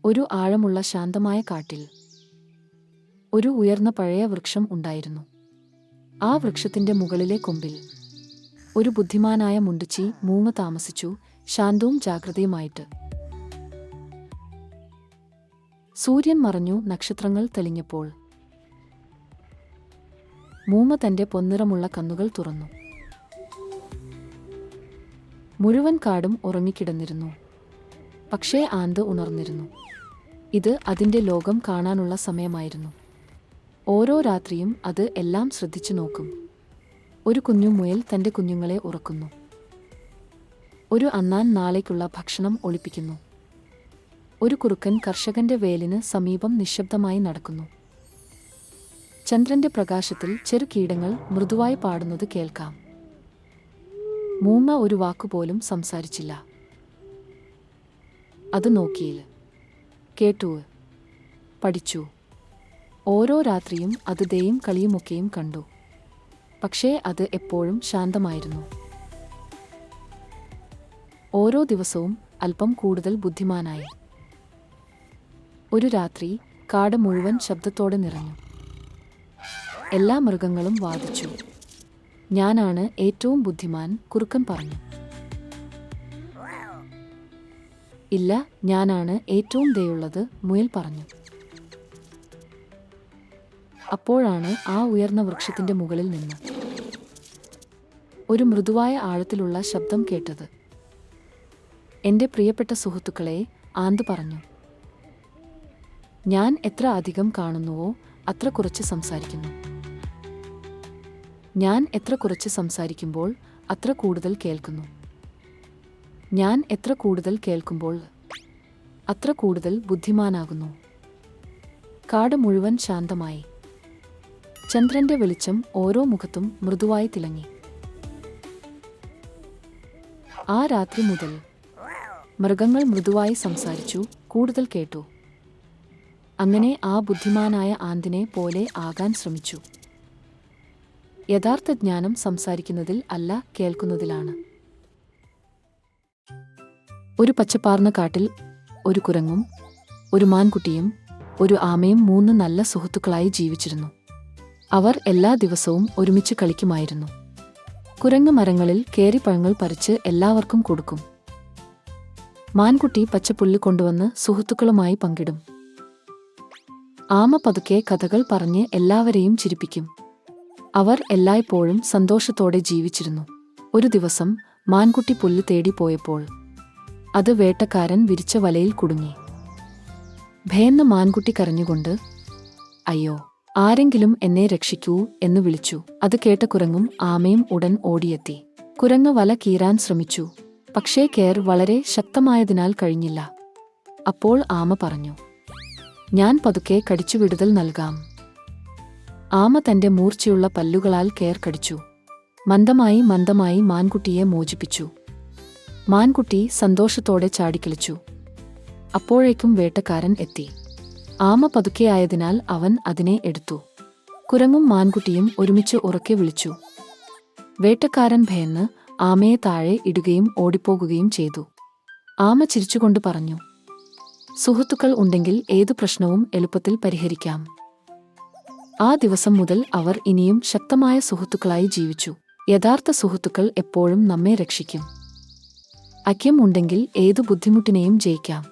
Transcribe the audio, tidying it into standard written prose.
ഒരു ആഴമുള്ള ശാന്തമായ കാട്ടിൽ ഒരു ഉയർന്ന പഴയ വൃക്ഷം ഉണ്ടായിരുന്നു. ആ വൃക്ഷത്തിന്റെ മുകളിലെ കൊമ്പിൽ ഒരു ബുദ്ധിമാനായ മുണ്ടുച്ചി മൂങ്ങ താമസിച്ചു, ശാന്തവും ജാഗ്രതയുമായിട്ട്. സൂര്യൻ മറഞ്ഞു, നക്ഷത്രങ്ങൾ തെളിഞ്ഞപ്പോൾ മൂങ്ങ തന്റെ പൊന്നിറമുള്ള കണ്ണുകൾ തുറന്നു. മുഴുവൻ കാടും ഉറങ്ങിക്കിടന്നിരുന്നു. പക്ഷേ ആന്ത് ഉണർന്നിരുന്നു. ഇത് അതിന്റെ ലോകം കാണാനുള്ള സമയമായിരുന്നു. ഓരോ രാത്രിയും അത് എല്ലാം ശ്രദ്ധിച്ചു നോക്കും. ഒരു കുഞ്ഞു മുയൽ തന്റെ കുഞ്ഞുങ്ങളെ ഉറക്കുന്നു. ഒരു അണ്ണാൻ നാളേക്കുള്ള ഭക്ഷണം ഒളിപ്പിക്കുന്നു. ഒരു കുറുക്കൻ കർഷകന്റെ വേലിന് സമീപം നിശബ്ദമായി നടക്കുന്നു. ചന്ദ്രന്റെ പ്രകാശത്തിൽ ചെറു കീടങ്ങൾ മൃദുവായി പാടുന്നത് കേൾക്കാം. മൂങ്ങ ഒരു വാക്കുപോലും സംസാരിച്ചില്ല. അത് നോക്കിയില്ല, കേട്ടു, പഠിച്ചു. ഓരോ രാത്രിയും അത് ദയും കളിയുമൊക്കെയും കണ്ടു. പക്ഷേ അത് എപ്പോഴും ശാന്തമായിരുന്നു. ഓരോ ദിവസവും അല്പം കൂടുതൽ ബുദ്ധിമാനായി. ഒരു രാത്രി കാട് മുഴുവൻ ശബ്ദത്തോടെ നിറഞ്ഞു. എല്ലാ മൃഗങ്ങളും വാദിച്ചു. ഞാനാണ് ഏറ്റവും ബുദ്ധിമാൻ, കുറുക്കൻ പറഞ്ഞു. ഇല്ല, ഞാനാണ് ഏറ്റവും ദയുള്ളത്, മുയൽ പറഞ്ഞു. അപ്പോഴാണ് ആ ഉയർന്ന വൃക്ഷത്തിന്റെ മുകളിൽ നിന്ന് ഒരു മൃദുവായ ആഴത്തിലുള്ള ശബ്ദം കേട്ടത്. എന്റെ പ്രിയപ്പെട്ട സുഹൃത്തുക്കളെ, ആന്ത് പറഞ്ഞു, ഞാൻ എത്ര അധികം കാണുന്നുവോ അത്ര കുറച്ച് സംസാരിക്കുന്നു. ഞാൻ എത്ര കുറച്ച് സംസാരിക്കുമ്പോൾ അത്ര കൂടുതൽ കേൾക്കുന്നു. ഞാൻ എത്ര കൂടുതൽ കേൾക്കുമ്പോൾ അത്ര കൂടുതൽ ബുദ്ധിമാനാകുന്നു. കാട് മുഴുവൻ ശാന്തമായി. ചന്ദ്രന്റെ വെളിച്ചം ഓരോ മുഖത്തും മൃദുവായി തിളങ്ങി. ആ രാത്രി മുതൽ മൃഗങ്ങൾ മൃദുവായി സംസാരിച്ചു, കൂടുതൽ കേട്ടു. അങ്ങനെ ആ ബുദ്ധിമാനായ ആന്തിനെ പോലെ ആകാൻ ശ്രമിച്ചു. യഥാർത്ഥ ജ്ഞാനം സംസാരിക്കുന്നതിൽ അല്ല, കേൾക്കുന്നതിലാണ്. ഒരു പച്ചപ്പാർന്ന കാട്ടിൽ ഒരു കുരങ്ങും ഒരു മാൻകുട്ടിയും ഒരു ആമയും 3 നല്ല സുഹൃത്തുക്കളായി ജീവിച്ചിരുന്നു. അവർ എല്ലാ ദിവസവും ഒരുമിച്ച് കളിക്കുമായിരുന്നു. കുരങ്ങ് മരങ്ങളിൽ കയറി പഴങ്ങൾ പറിച്ച് എല്ലാവർക്കും കൊടുക്കും. മാൻകുട്ടി പച്ചപ്പുല്ല് കൊണ്ടുവന്ന് സുഹൃത്തുക്കളുമായി പങ്കിടും. ആമ പതുക്കെ കഥകൾ പറഞ്ഞ് എല്ലാവരെയും ചിരിപ്പിക്കും. അവർ എല്ലായ്പ്പോഴും സന്തോഷത്തോടെ ജീവിച്ചിരുന്നു. ഒരു ദിവസം മാൻകുട്ടി പുല്ല് തേടി പോയപ്പോൾ അത് വേട്ടക്കാരൻ വിരിച്ച വലയിൽ കുടുങ്ങി. ഭയന്ന മാൻകുട്ടി കരഞ്ഞുകൊണ്ട്, അയ്യോ, ആരെങ്കിലും എന്നെ രക്ഷിക്കൂ എന്ന് വിളിച്ചു. അത് കേട്ട കുരങ്ങും ആമയും ഉടൻ ഓടിയെത്തി. കുരങ്ങ് വല കീറാൻ ശ്രമിച്ചു. പക്ഷേ കയർ വളരെ ശക്തമായതിനാൽ കഴിഞ്ഞില്ല. അപ്പോൾ ആമ പറഞ്ഞു, ഞാൻ പതുക്കെ കടിച്ചു വിടുതൽ നൽകാം. ആമ തന്റെ മൂർച്ചയുള്ള പല്ലുകളാൽ കയർ കടിച്ചു. മന്ദമായി മന്ദമായി മാൻകുട്ടിയെ മോചിപ്പിച്ചു. മാൻകുട്ടി സന്തോഷത്തോടെ ചാടിക്കളിച്ചു. അപ്പോഴേക്കും വേട്ടക്കാരൻ എത്തി. ആമ പതുക്കെയായതിനാൽ അവൻ അതിനെ എടുത്തു. കുരങ്ങും മാൻകുട്ടിയും ഒരുമിച്ച് ഉറക്കെ വിളിച്ചു. വേട്ടക്കാരൻ ഭയന്ന് ആമയെ താഴെ ഇടുകയും ഓടിപ്പോകുകയും ചെയ്തു. ആമ ചിരിച്ചുകൊണ്ട് പറഞ്ഞു, സുഹൃത്തുക്കൾ ഉണ്ടെങ്കിൽ ഏതു പ്രശ്നവും എളുപ്പത്തിൽ പരിഹരിക്കാം. ആ ദിവസം മുതൽ അവർ ഇനിയും ശക്തമായ സുഹൃത്തുക്കളായി ജീവിച്ചു. യഥാർത്ഥ സുഹൃത്തുക്കൾ എപ്പോഴും നമ്മെ രക്ഷിക്കും. ഐക്യം ഉണ്ടെങ്കിൽ ഏതു ബുദ്ധിമുട്ടിനെയും ജയിക്കാം.